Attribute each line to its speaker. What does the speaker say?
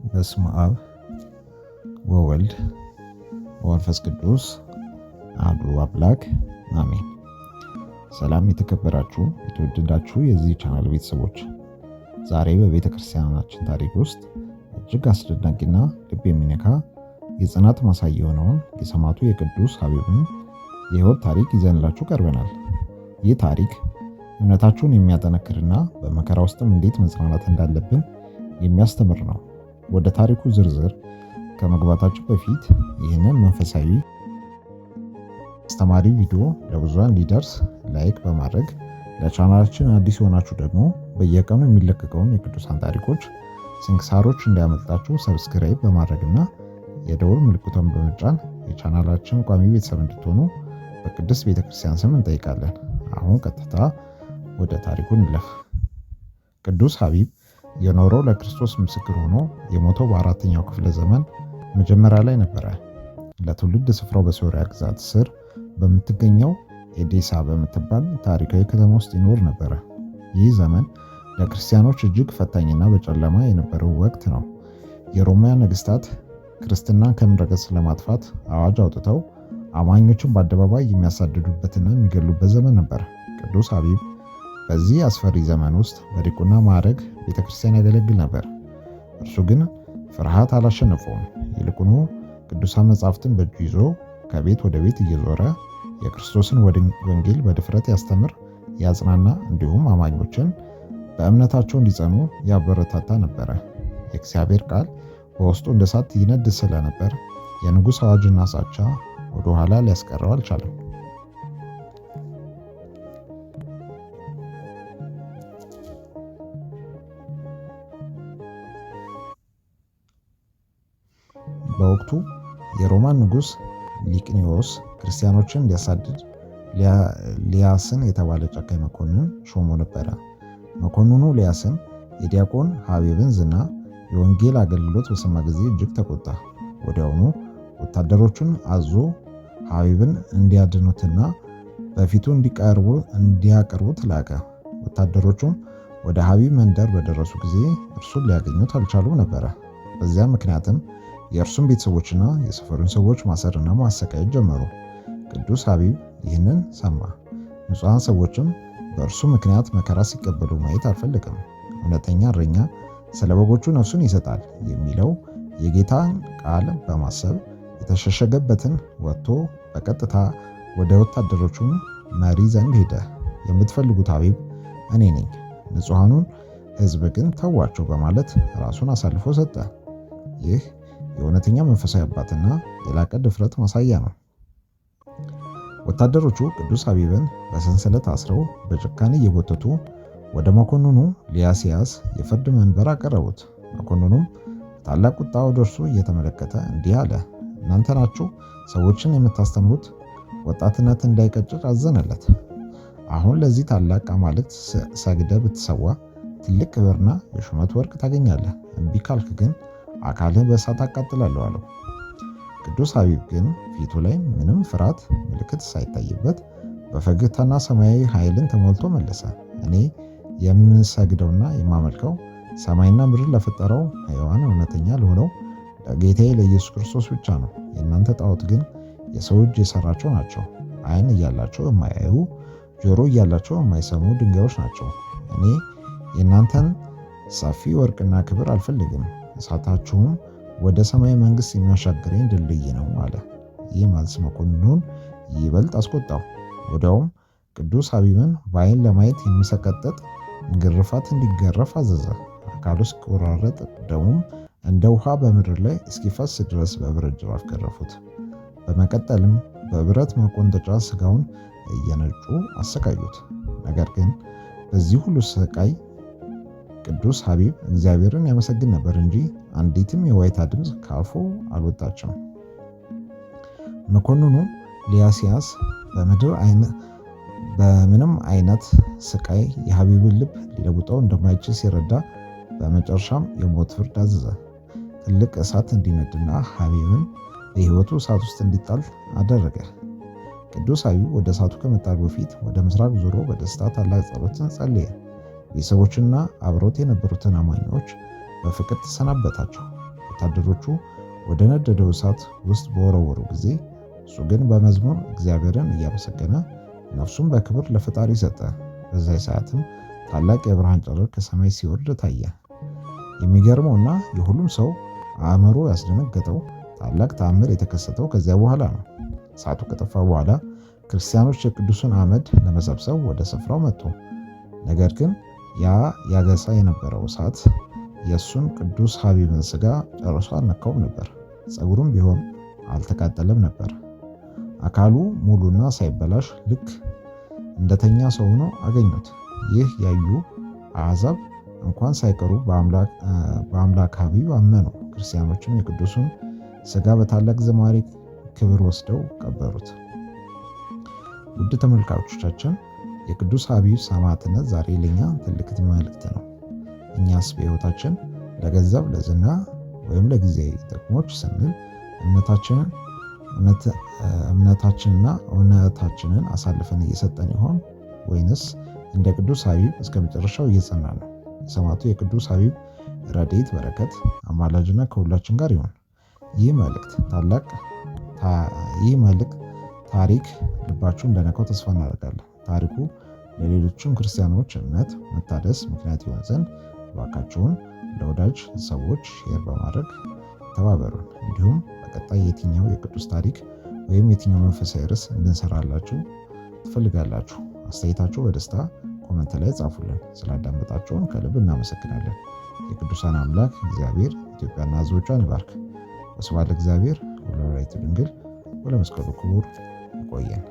Speaker 1: በስመ አብ ወወልድ ወመንፈስ ቅዱስ አሐዱ አምላክ አሜን። ሰላም የተከበራችሁ የተወደዳችሁ የዚህ ቻናል ቤተሰቦች፣ ዛሬ በቤተ ክርስቲያናችን ታሪክ ውስጥ እጅግ አስደናቂና ልብ የሚነካ የጽናት ማሳያ የሆነውን የሰማዕቱ የቅዱስ ሐቢብን የሕይወት ታሪክ ይዘንላችሁ ቀርበናል። ይህ ታሪክ እምነታችሁን የሚያጠነክርና በመከራ ውስጥም እንዴት መጽናናት እንዳለብን የሚያስተምር ነው። ወደ ታሪኩ ዝርዝር ከመግባታችሁ በፊት ይህንን መንፈሳዊ አስተማሪ ቪዲዮ ለብዙሃን እንዲደርስ ላይክ በማድረግ ለቻናላችን አዲስ የሆናችሁ ደግሞ በየቀኑ የሚለቀቀውን የቅዱሳን ታሪኮች፣ ስንክሳሮች እንዲያመልጣችሁ ሰብስክራይብ በማድረግና የደወል ምልክቱን በመጫን የቻናላችን ቋሚ ቤተሰብ እንድትሆኑ በቅድስት ቤተክርስቲያን ስም እንጠይቃለን። አሁን ቀጥታ ወደ ታሪኩ እንለፍ። ቅዱስ ሐቢብ የኖረው ለክርስቶስ ምስክር ሆኖ የሞተው በአራተኛው ክፍለ ዘመን መጀመሪያ ላይ ነበረ። ለትውልድ ስፍራው በሶሪያ ግዛት ስር በምትገኘው ኤዴሳ በምትባል ታሪካዊ ከተማ ውስጥ ይኖር ነበረ። ይህ ዘመን ለክርስቲያኖች እጅግ ፈታኝና በጨለማ የነበረው ወቅት ነው። የሮማውያን ነገስታት ክርስትናን ከምድረ ገጽ ለማጥፋት አዋጅ አውጥተው አማኞችን በአደባባይ የሚያሳድዱበትና የሚገሉበት ዘመን ነበር። ቅዱስ ሐቢብ በዚህ አስፈሪ ዘመን ውስጥ በዲቁና ማዕረግ ቤተክርስቲያን ያገለግል ነበር። እርሱ ግን ፍርሃት አላሸነፈውም። ይልቁኑ ቅዱሳን መጻሕፍትን በእጁ ይዞ ከቤት ወደ ቤት እየዞረ የክርስቶስን ወንጌል በድፍረት ያስተምር፣ ያጽናና፣ እንዲሁም አማኞችን በእምነታቸው እንዲጸኑ ያበረታታ ነበረ። የእግዚአብሔር ቃል በውስጡ እንደ እሳት ይነድ ስለነበር የንጉሥ አዋጅና ዛቻ ወደ ኋላ ሊያስቀረው አልቻለም። በወቅቱ የሮማን ንጉሥ ሊቅኒዮስ ክርስቲያኖችን እንዲያሳድድ ሊያስን የተባለ ጨካኝ መኮንን ሾሞ ነበረ። መኮንኑ ሊያስን የዲያቆን ሐቢብን ዝና፣ የወንጌል አገልግሎት በሰማ ጊዜ እጅግ ተቆጣ። ወዲያውኑ ወታደሮቹን አዞ ሐቢብን እንዲያድኑትና በፊቱ እንዲያቀርቡት ላከ። ወታደሮቹም ወደ ሐቢብ መንደር በደረሱ ጊዜ እርሱን ሊያገኙት አልቻሉም ነበረ። በዚያ ምክንያትም የእርሱን ቤተሰቦችና የሰፈሩን ሰዎች ማሰርና ማሰቃየት ጀመሩ። ቅዱስ ሐቢብ ይህንን ሰማ። ንጹሐን ሰዎችም በእርሱ ምክንያት መከራ ሲቀበሉ ማየት አልፈለገም። እውነተኛ እረኛ ስለ በጎቹ ነፍሱን ይሰጣል የሚለው የጌታን ቃል በማሰብ የተሸሸገበትን ወጥቶ በቀጥታ ወደ ወታደሮቹ መሪ ዘንድ ሄደ። የምትፈልጉት ሐቢብ እኔ ነኝ፣ ንጹሐኑን ሕዝብ ግን ተዋቸው በማለት ራሱን አሳልፎ ሰጠ። ይህ የእውነተኛ መንፈሳዊ አባትና የላቀ ድፍረት ማሳያ ነው። ወታደሮቹ ቅዱስ ሐቢብን በሰንሰለት አስረው በጭካኔ እየጎተቱ ወደ መኮንኑ ሊያስያስ የፍርድ መንበር አቀረቡት። መኮንኑም ታላቅ ቁጣ ወደ እርሱ እየተመለከተ እንዲህ አለ፣ እናንተ ናችሁ ሰዎችን የምታስተምሩት? ወጣትነት እንዳይቀጭር አዘነለት። አሁን ለዚህ ታላቅ አማልክት ሰግደ ብትሰዋ ትልቅ ክብርና የሹመት ወርቅ ታገኛለህ። እምቢ ካልክ ግን አካልህ በእሳት አቃጥላለሁ አለው። ቅዱስ ሐቢብ ግን ፊቱ ላይ ምንም ፍርሃት ምልክት ሳይታይበት በፈገግታና ሰማያዊ ኃይልን ተሞልቶ መለሰ፣ እኔ የምሰግደውና የማመልከው ሰማይና ምድር ለፈጠረው ሕያዋን እውነተኛ ለሆነው ለጌታዬ ለኢየሱስ ክርስቶስ ብቻ ነው። የእናንተ ጣዖት ግን የሰው እጅ የሰራቸው ናቸው። ዓይን እያላቸው የማያዩ፣ ጆሮ እያላቸው የማይሰሙ ድንጋዮች ናቸው። እኔ የእናንተን ሰፊ ወርቅና ክብር አልፈልግም። እሳታችሁም ወደ ሰማይ መንግስት የሚያሻግረኝ ድልድይ ነው አለ። ይህ መልስ መኮንኑን ይበልጥ አስቆጣው። ወዲያውም ቅዱስ ሐቢብን በዓይን ለማየት የሚሰቀጥጥ ግርፋት እንዲገረፍ አዘዘ። አካሉ እስኪቆራረጥ ደሙም እንደ ውሃ በምድር ላይ እስኪፈስ ድረስ በብረት ጅራፍ ገረፉት። በመቀጠልም በብረት መቆንጠጫ ስጋውን እየነጩ አሰቃዩት። ነገር ግን በዚህ ሁሉ ስቃይ ቅዱስ ሐቢብ እግዚአብሔርን ያመሰግን ነበር እንጂ አንዲትም የዋይታ ድምፅ ከአፉ አልወጣችም። መኮንኑ ሊያስያስ በምንም አይነት ስቃይ የሐቢብን ልብ ሊለውጠው እንደማይችል ሲረዳ በመጨረሻም የሞት ፍርድ አዘዘ። ትልቅ እሳት እንዲነድና ሐቢብን በሕይወቱ እሳት ውስጥ እንዲጣል አደረገ። ቅዱስ ሐቢብ ወደ እሳቱ ከመጣሉ በፊት ወደ ምስራቅ ዞሮ በደስታ ታላቅ ጸሎትን ጸለየ። ቤተሰቦችና አብረውት የነበሩትን አማኞች በፍቅር ተሰናበታቸው። ወታደሮቹ ወደ ነደደው እሳት ውስጥ በወረወሩ ጊዜ እሱ ግን በመዝሙር እግዚአብሔርን እያመሰገነ ነፍሱን በክብር ለፈጣሪ ሰጠ። በዚያ ሰዓትም ታላቅ የብርሃን ጨረር ከሰማይ ሲወርድ ታየ። የሚገርመውና የሁሉም ሰው አእምሮ ያስደነገጠው ታላቅ ተአምር የተከሰተው ከዚያ በኋላ ነው። እሳቱ ከጠፋ በኋላ ክርስቲያኖች የቅዱሱን አመድ ለመሰብሰብ ወደ ስፍራው መጡ። ነገር ግን ያ ያገሳ የነበረው እሳት የእሱን ቅዱስ ሐቢብን ሥጋ ጨርሶ አልነካውም ነበር። ፀጉሩም ቢሆን አልተቃጠለም ነበር። አካሉ ሙሉና ሳይበላሽ ልክ እንደተኛ ሰው ሆኖ አገኙት። ይህ ያዩ አሕዛብ እንኳን ሳይቀሩ በአምላክ ሐቢብ አመኑ። ክርስቲያኖችም የቅዱሱን ሥጋ በታላቅ ዝማሬ ክብር ወስደው ቀበሩት። ውድ ተመልካቾቻችን የቅዱስ ሐቢብ ሰማዕትነት ዛሬ ለኛ ትልቅ መልእክት ነው። እኛስ በሕይወታችን ለገንዘብ፣ ለዝና ወይም ለጊዜያዊ ጥቅሞች ስንል እምነታችንና እውነታችንን አሳልፈን እየሰጠን ይሆን? ወይንስ እንደ ቅዱስ ሐቢብ እስከ መጨረሻው እየጸናን ነው? የሰማዕቱ የቅዱስ ሐቢብ ረድኤት በረከት አማላጅነት ከሁላችን ጋር ይሁን። ይህ መልእክት ታሪክ ልባችሁ እንደነካው ተስፋ እናደርጋለን። ታሪኩ ለሌሎችም ክርስቲያኖች እምነት መታደስ ምክንያት ይሆን ዘንድ እባካችሁን ለወዳጅ ሰዎች ሼር በማድረግ ተባበሩን። እንዲሁም በቀጣይ የትኛው የቅዱስ ታሪክ ወይም የትኛው መንፈሳዊ ርዕስ እንድንሰራላችሁ ትፈልጋላችሁ? አስተያየታችሁ በደስታ ኮመንት ላይ ጻፉልን። ስላዳመጣችሁን ከልብ እናመሰግናለን። የቅዱሳን አምላክ እግዚአብሔር ኢትዮጵያና ሕዝቦቿን ይባርክ። ወስብሐት ለእግዚአብሔር ወለወላዲቱ ድንግል ወለመስቀሉ ክቡር። ይቆየን።